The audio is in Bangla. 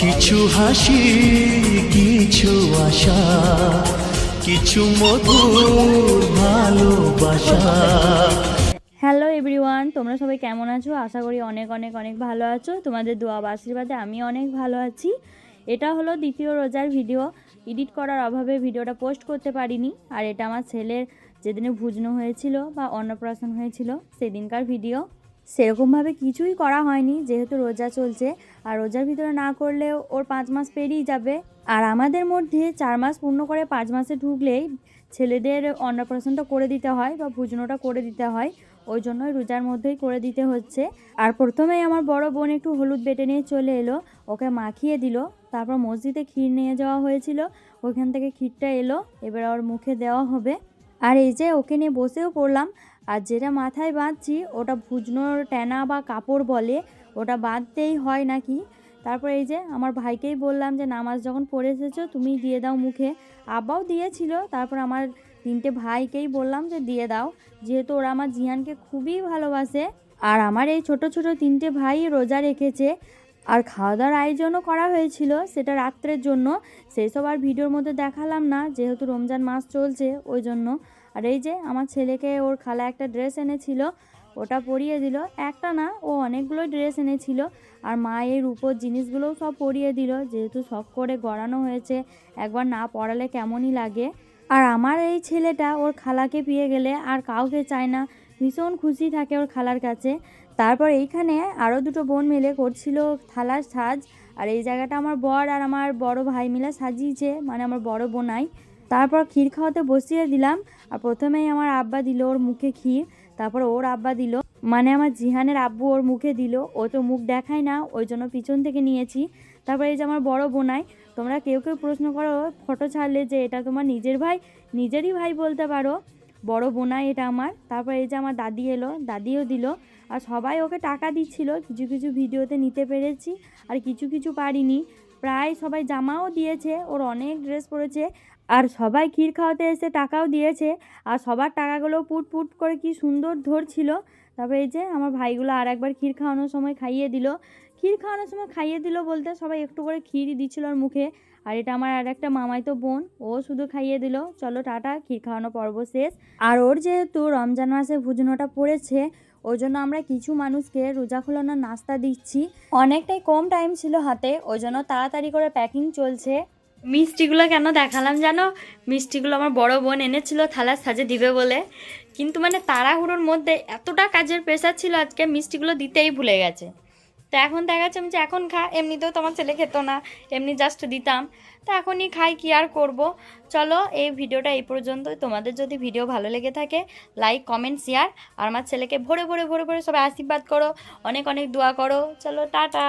কিছু হাসি, কিছু আশা, কিছু মধুর ভালোবাসা। হ্যালো এভরিওয়ান, তোমরা সবাই কেমন আছো? আশা করি অনেক অনেক অনেক ভালো আছো। তোমাদের দোয়া বা আশীর্বাদে আমি অনেক ভালো আছি। এটা হলো দ্বিতীয় রোজার ভিডিও। এডিট করার অভাবে ভিডিওটা পোস্ট করতে পারিনি। আর এটা আমার ছেলের যেদিনে ভুজনো হয়েছিল বা অন্নপ্রাশন হয়েছিল সেদিনকার ভিডিও। সেরকমভাবে কিছুই করা হয়নি যেহেতু রোজা চলছে, আর রোজার ভিতরে না করলেও ওর 5 মাস পেরিয়ে যাবে। আর আমাদের মধ্যে 4 মাস পূর্ণ করে 5 মাসে ঢুকলেই ছেলেদের অন্নপ্রাশনটা করে দিতে হয় বা ভুজনোটা করে দিতে হয়। ওই জন্যই রোজার মধ্যেই করে দিতে হচ্ছে। আর প্রথমেই আমার বড় বোন একটু হলুদ বেটে নিয়ে চলে এলো, ওকে মাখিয়ে দিল। তারপর মসজিদে ক্ষীর নিয়ে যাওয়া হয়েছিল, ওইখান থেকে ক্ষীরটা এলো, এবার ওর মুখে দেওয়া হবে। আর এই যে ওকে নিয়ে বসেও পড়লাম। আর যেটা মাথায় বাঁধছি ওটা ভুজনোর ট্যানা বা কাপড় বলে, ওটা বাঁধতেই হয় নাকি। তারপর এই যে আমার ভাইকেই বললাম যে নামাজ যখন পড়ে এসেছো তুমি দিয়ে দাও মুখে। আব্বাও দিয়েছিল, তারপর আমার 3টে ভাইকেই বললাম যে দিয়ে দাও, যেহেতু ওরা আমার জিয়ানকে খুবই ভালোবাসে। আর আমার এই ছোট ছোট 3টে ভাই রোজা রেখেছে। আর খাওয়া দাওয়ার আয়োজনও করা হয়েছিল, সেটা রাত্রের জন্য। সেই সব আর ভিডিওর মধ্যে দেখালাম না যেহেতু রমজান মাস চলছে ওই জন্য। আর এই যে আমার ছেলেকে ওর খালা একটা ড্রেস এনেছিল, ওটা পরিয়ে দিল। একটা না, ও অনেকগুলো ড্রেস এনেছিল। আর মা এই রূপোর জিনিসগুলোও সব পরিয়ে দিল, যেহেতু শখ করে গড়ানো হয়েছে, একবার না পরালে কেমনই লাগে। আর আমার এই ছেলেটা ওর খালাকে পেয়ে গেলে আর কাউকে চায় না, ভীষণ খুশি থাকে ওর খালার কাছে। তারপর এইখানে আরও 2টো বোন মিলে করছিল থালার সাজ। আর এই জায়গাটা আমার বর আর আমার বড় ভাই মিলে সাজিয়েছে, মানে আমার বড় বোনাই। তারপর ক্ষীর খাওয়াতে বসিয়ে দিলাম। আর প্রথমেই আমার আব্বা দিল ওর মুখে ক্ষীর, তারপর ওর আব্বা দিল, মানে আমার জিহানের আব্বু ওর মুখে দিল। ও তো মুখ দেখায় না, ওই জন্য পিছন থেকে নিয়েছি। তারপর এই যে আমার বড় বোনাই। তোমরা কেউ কেউ প্রশ্ন করো ফটো ছাড়লে যে এটা তোমার নিজের ভাই, নিজেরই ভাই বলতে পারো, বড় বোনাই এটা আমার। তারপর এই যে আমার দাদি এলো, দাদিও দিল। আর সবাই ওকে টাকা দিচ্ছিল, কিছু কিছু ভিডিওতে নিতে পেরেছি আর কিছু কিছু পারিনি। প্রায় সবাই জামাও দিয়েছে, ওর অনেক ড্রেস পরেছে। আর সবাই ক্ষীর খাওয়াতে এসে টাকাও দিয়েছে, আর সবার টাকাগুলো পুট পুট করে কি সুন্দর ধরছিল। তারপরে এই যে আমার ভাইগুলো আর একবার ক্ষীর খাওয়ানোর সময় খাইয়ে দিল। ক্ষীর খাওয়ানোর সময় খাইয়ে দিল বলতে সবাই একটু করে ক্ষীরই দিচ্ছিল ওর মুখে। আর এটা আমার আর একটা মামাইতো বোন, ও শুধু খাইয়ে দিল। চলো টাটা, ক্ষীর খাওয়ানো পর্ব শেষ। আর ওর যেহেতু রমজান মাসে ভুজনোটা পড়েছে, ওই জন্য আমরা কিছু মানুষকে রোজা খোলানোর নাস্তা দিচ্ছি। অনেকটাই কম টাইম ছিল হাতে, ওই জন্য তাড়াতাড়ি করে প্যাকিং চলছে। মিষ্টিগুলো কেন দেখালাম জানো? মিষ্টিগুলো আমার বড় বোন এনেছিল থালার সাজে দিবে বলে, কিন্তু মানে তাড়াহুড়োর মধ্যে এতটা কাজের প্রেশার ছিল আজকে মিষ্টিগুলো দিতেই ভুলে গেছে। তো এখন দেখা যাচ্ছে আমি যে এখন খা, এমনিতেও তোমার ছেলে খেত না, এমনি জাস্ট দিতাম। তো এখনই খাই, কি আর করব। চলো এই ভিডিওটা এই পর্যন্ত। তোমাদের যদি ভিডিও ভালো লেগে থাকে লাইক কমেন্ট শেয়ার, আর আমার ছেলেকে ভরে ভরে ভরে ভরে সবাই আশীর্বাদ করো, অনেক অনেক দোয়া করো। চলো টাটা।